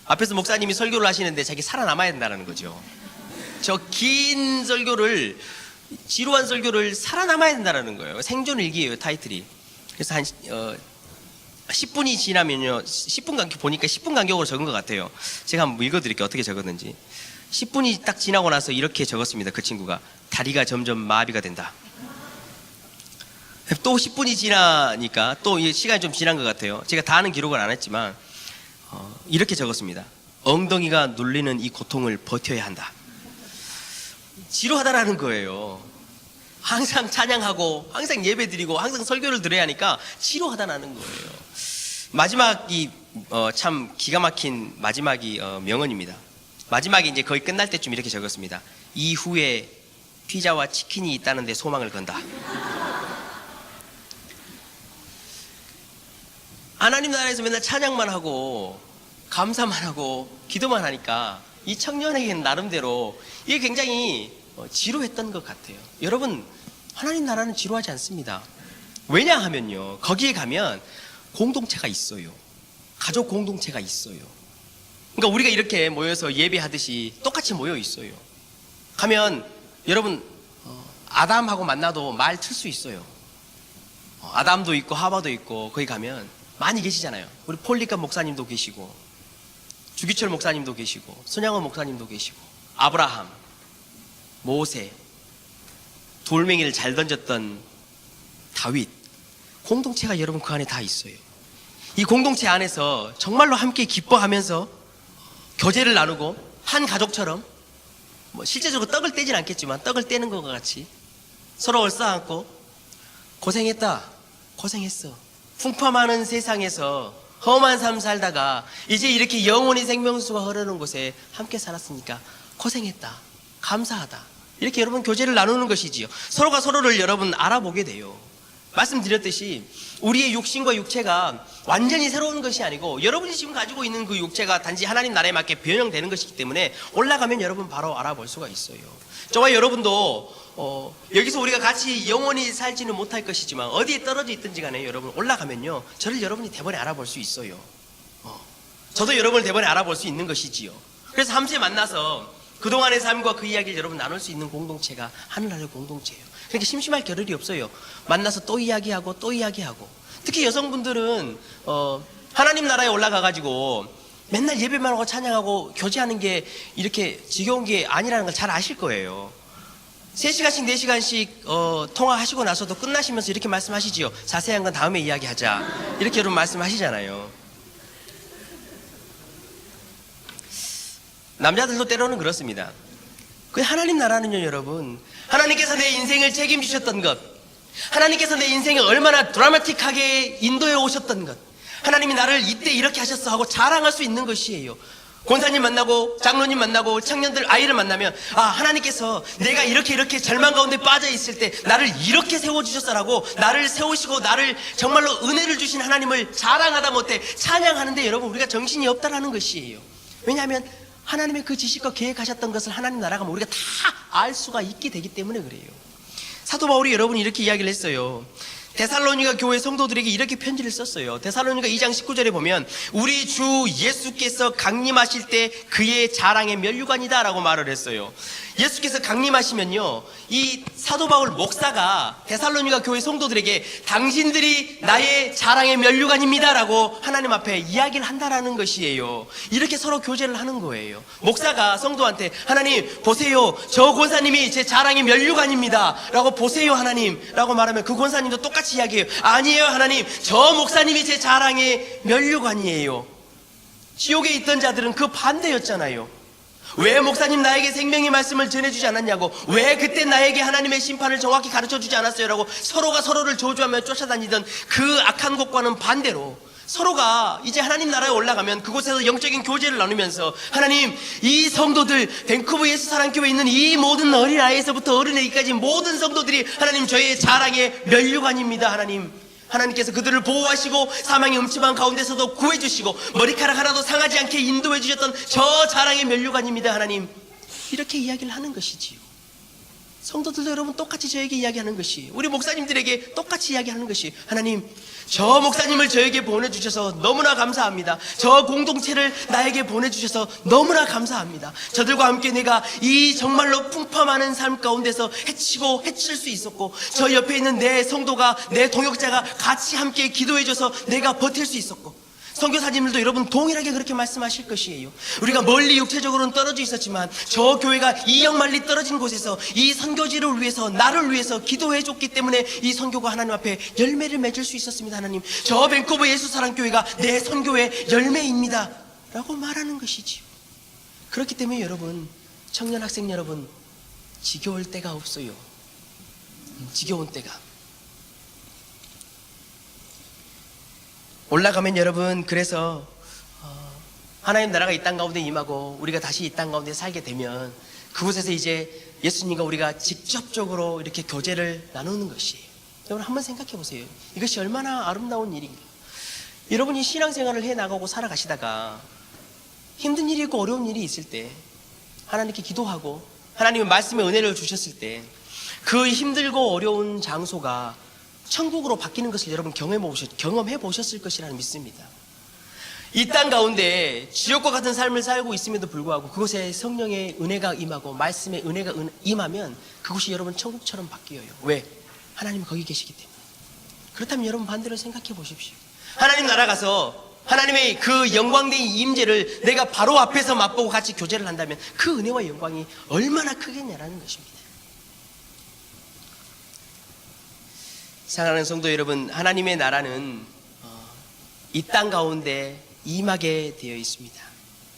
앞에서 목사님이 설교를 하시는데 자기 살아남아야 된다는 거죠. 저 긴 설교를, 지루한 설교를 살아남아야 된다는 거예요. 생존일기예요, 타이틀이. 그래서 한 10분이 지나면요, 10분 간격 보니까 10분 간격으로 적은 것 같아요. 제가 한번 읽어드릴게요. 어떻게 적었는지. 10분이 딱 지나고 나서 이렇게 적었습니다. 그 친구가 다리가 점점 마비가 된다. 또 10분이 지나니까 또 시간이 좀 지난 것 같아요. 제가 다 하는 기록을 안 했지만 이렇게 적었습니다. 엉덩이가 눌리는 이 고통을 버텨야 한다. 지루하다라는 거예요. 항상 찬양하고 항상 예배 드리고 항상 설교를 들어야 하니까 지루하다라는 거예요. 마지막이 참 기가 막힌 마지막이 명언입니다. 마지막에 이제 거의 끝날 때쯤 이렇게 적었습니다. 이후에 피자와 치킨이 있다는 데 소망을 건다. 하나님 나라에서 맨날 찬양만 하고 감사만 하고 기도만 하니까 이 청년에게는 나름대로 이게 굉장히 지루했던 것 같아요. 여러분, 하나님 나라는 지루하지 않습니다. 왜냐하면요, 거기에 가면 공동체가 있어요. 가족 공동체가 있어요. 그러니까 우리가 이렇게 모여서 예배하듯이 똑같이 모여 있어요. 가면 여러분, 아담하고 만나도 말 틀 수 있어요. 아담도 있고 하와도 있고 거기 가면 많이 계시잖아요. 우리 폴리카 목사님도 계시고 주기철 목사님도 계시고 손양원 목사님도 계시고 아브라함, 모세, 돌멩이를 잘 던졌던 다윗, 공동체가 여러분 그 안에 다 있어요. 이 공동체 안에서 정말로 함께 기뻐하면서 교제를 나누고 한 가족처럼 실제적으로 떡을 떼진 않겠지만 떡을 떼는 것과 같이 서로 얼싸안고 고생했다, 고생했어, 풍파많은 세상에서 험한 삶 살다가 이제 이렇게 영원히 생명수가 흐르는 곳에 함께 살았으니까 고생했다, 감사하다, 이렇게 여러분 교제를 나누는 것이지요. 서로가 서로를 여러분 알아보게 돼요. 말씀드렸듯이 우리의 육신과 육체가 완전히 새로운 것이 아니고 여러분이 지금 가지고 있는 그 육체가 단지 하나님 나라에 맞게 변형되는 것이기 때문에 올라가면 여러분 바로 알아볼 수가 있어요. 저와 여러분도 여기서 우리가 같이 영원히 살지는 못할 것이지만 어디에 떨어져 있든지 간에 여러분 올라가면요, 저를 여러분이 대번에 알아볼 수 있어요. 저도 여러분을 대번에 알아볼 수 있는 것이지요. 그래서 함께 만나서 그동안의 삶과 그 이야기를 여러분 나눌 수 있는 공동체가 하늘나라의 공동체예요. 그러니까 심심할 겨를이 없어요. 만나서 또 이야기하고 또 이야기하고. 특히 여성분들은 하나님 나라에 올라가가지고 맨날 예배만 하고 찬양하고 교제하는 게 이렇게 지겨운 게 아니라는 걸 잘 아실 거예요. 3시간씩 4시간씩 통화하시고 나서도 끝나시면서 이렇게 말씀하시지요. 자세한 건 다음에 이야기하자, 이렇게 여러분 말씀하시잖아요. 남자들도 때로는 그렇습니다. 그 하나님 나라는요, 여러분, 하나님께서 내 인생을 책임지셨던 것, 하나님께서 내 인생을 얼마나 드라마틱하게 인도해 오셨던 것, 하나님이 나를 이때 이렇게 하셨어 하고 자랑할 수 있는 것이에요. 권사님 만나고 장로님 만나고 청년들 아이를 만나면 하나님께서 내가 이렇게 절망 가운데 빠져 있을 때 나를 이렇게 세워주셨어라고 나를 세우시고 나를 정말로 은혜를 주신 하나님을 자랑하다 못해 찬양하는데 여러분 우리가 정신이 없다라는 것이에요. 왜냐하면 하나님의 그 지식과 계획하셨던 것을 하나님 나라가 우리가 다 알 수가 있게 되기 때문에 그래요. 사도 바울이 여러분이 이렇게 이야기를 했어요. 데살로니가 교회 성도들에게 이렇게 편지를 썼어요. 데살로니가 2장 19절에 보면 우리 주 예수께서 강림하실 때 그의 자랑의 면류관이다 라고 말을 했어요. 예수께서 강림하시면요, 이 사도 바울 목사가 데살로니가 교회 성도들에게 당신들이 나의 자랑의 면류관입니다 라고 하나님 앞에 이야기를 한다라는 것이에요. 이렇게 서로 교제를 하는 거예요. 목사가 성도한테 하나님 보세요, 저 권사님이 제 자랑의 면류관입니다 라고 보세요 하나님 라고 말하면 그 권사님도 똑같이 이야기해요. 아니에요 하나님, 저 목사님이 제 자랑의 면류관이에요. 지옥에 있던 자들은 그 반대였잖아요. 왜 목사님 나에게 생명의 말씀을 전해주지 않았냐고, 왜 그때 나에게 하나님의 심판을 정확히 가르쳐주지 않았어요 라고 서로가 서로를 저주하며 쫓아다니던 그 악한 곳과는 반대로 서로가 이제 하나님 나라에 올라가면 그곳에서 영적인 교제를 나누면서 하나님, 이 성도들 밴쿠버 예수사랑교회에 있는 이 모든 어린아이에서부터 어른애기까지 모든 성도들이 하나님 저의 자랑의 면류관입니다. 하나님께서 그들을 보호하시고 사망의 음침한 가운데서도 구해주시고 머리카락 하나도 상하지 않게 인도해 주셨던 저 자랑의 면류관입니다. 하나님, 이렇게 이야기를 하는 것이지요. 성도들도 여러분 똑같이 저에게 이야기하는 것이, 우리 목사님들에게 똑같이 이야기하는 것이, 하나님 저 목사님을 저에게 보내주셔서 너무나 감사합니다. 저 공동체를 나에게 보내주셔서 너무나 감사합니다. 저들과 함께 내가 이 정말로 풍파 많은 삶 가운데서 해칠 수 있었고, 저 옆에 있는 내 성도가, 내 동역자가 같이 함께 기도해줘서 내가 버틸 수 있었고, 선교사님들도 여러분 동일하게 그렇게 말씀하실 것이에요. 우리가 멀리 육체적으로는 떨어져 있었지만 저 교회가 2영 마일리 떨어진 곳에서 이 선교지를 위해서, 나를 위해서 기도해 줬기 때문에 이 선교가 하나님 앞에 열매를 맺을 수 있었습니다. 하나님, 저 밴쿠버 예수사랑교회가 내 선교의 열매입니다 라고 말하는 것이지요. 그렇기 때문에 여러분, 청년 학생 여러분, 지겨울 때가 없어요. 지겨운 때가. 올라가면 여러분, 그래서 하나님 나라가 이 땅 가운데 임하고 우리가 다시 이 땅 가운데 살게 되면 그곳에서 이제 예수님과 우리가 직접적으로 이렇게 교제를 나누는 것이에요. 여러분 한번 생각해 보세요. 이것이 얼마나 아름다운 일인가. 여러분이 신앙생활을 해나가고 살아가시다가 힘든 일이 있고 어려운 일이 있을 때 하나님께 기도하고 하나님의 말씀의 은혜를 주셨을 때 그 힘들고 어려운 장소가 천국으로 바뀌는 것을 여러분 경험해 보셨을 것이라는 믿습니다. 이 땅 가운데 지옥과 같은 삶을 살고 있음에도 불구하고 그곳에 성령의 은혜가 임하고 말씀의 은혜가 임하면 그곳이 여러분 천국처럼 바뀌어요. 왜? 하나님이 거기 계시기 때문에. 그렇다면 여러분 반대로 생각해 보십시오. 하나님 나라 가서 하나님의 그 영광된 임재를 내가 바로 앞에서 맛보고 같이 교제를 한다면 그 은혜와 영광이 얼마나 크겠냐라는 것입니다. 사랑하는 성도 여러분, 하나님의 나라는 이 땅 가운데 임하게 되어 있습니다.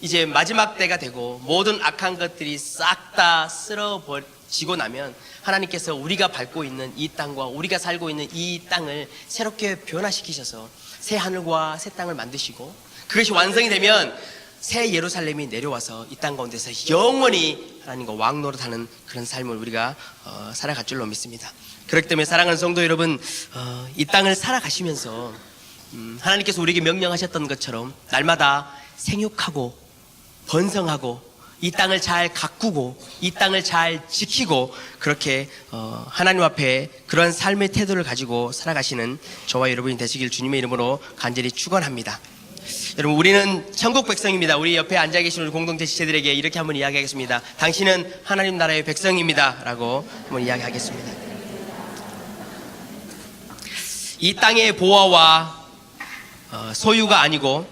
이제 마지막 때가 되고 모든 악한 것들이 싹 다 쓸어지고 나면 하나님께서 우리가 밟고 있는 이 땅과 우리가 살고 있는 이 땅을 새롭게 변화시키셔서 새 하늘과 새 땅을 만드시고 그것이 완성이 되면 새 예루살렘이 내려와서 이 땅 가운데서 영원히 하나님과 왕노릇하는 그런 삶을 우리가 살아갈 줄로 믿습니다. 그렇기 때문에 사랑하는 성도 여러분, 이 땅을 살아가시면서 하나님께서 우리에게 명령하셨던 것처럼 날마다 생육하고 번성하고 이 땅을 잘 가꾸고 이 땅을 잘 지키고 그렇게 하나님 앞에 그런 삶의 태도를 가지고 살아가시는 저와 여러분이 되시길 주님의 이름으로 간절히 축원합니다. 여러분, 우리는 천국 백성입니다. 우리 옆에 앉아 계신 우리 공동체 지체들에게 이렇게 한번 이야기하겠습니다. 당신은 하나님 나라의 백성입니다 라고 한번 이야기하겠습니다. 이 땅의 보화와 소유가 아니고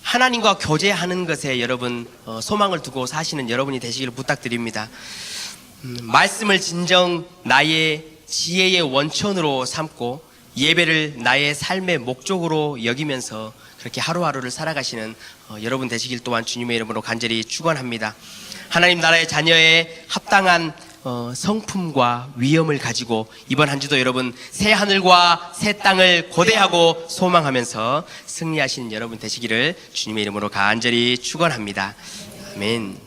하나님과 교제하는 것에 여러분 소망을 두고 사시는 여러분이 되시기를 부탁드립니다. 말씀을 진정 나의 지혜의 원천으로 삼고 예배를 나의 삶의 목적으로 여기면서 그렇게 하루하루를 살아가시는 여러분 되시길 또한 주님의 이름으로 간절히 축원합니다. 하나님 나라의 자녀의 합당한 성품과 위엄을 가지고 이번 한 주도 여러분 새 하늘과 새 땅을 고대하고 소망하면서 승리하시는 여러분 되시기를 주님의 이름으로 간절히 축원합니다. 아멘.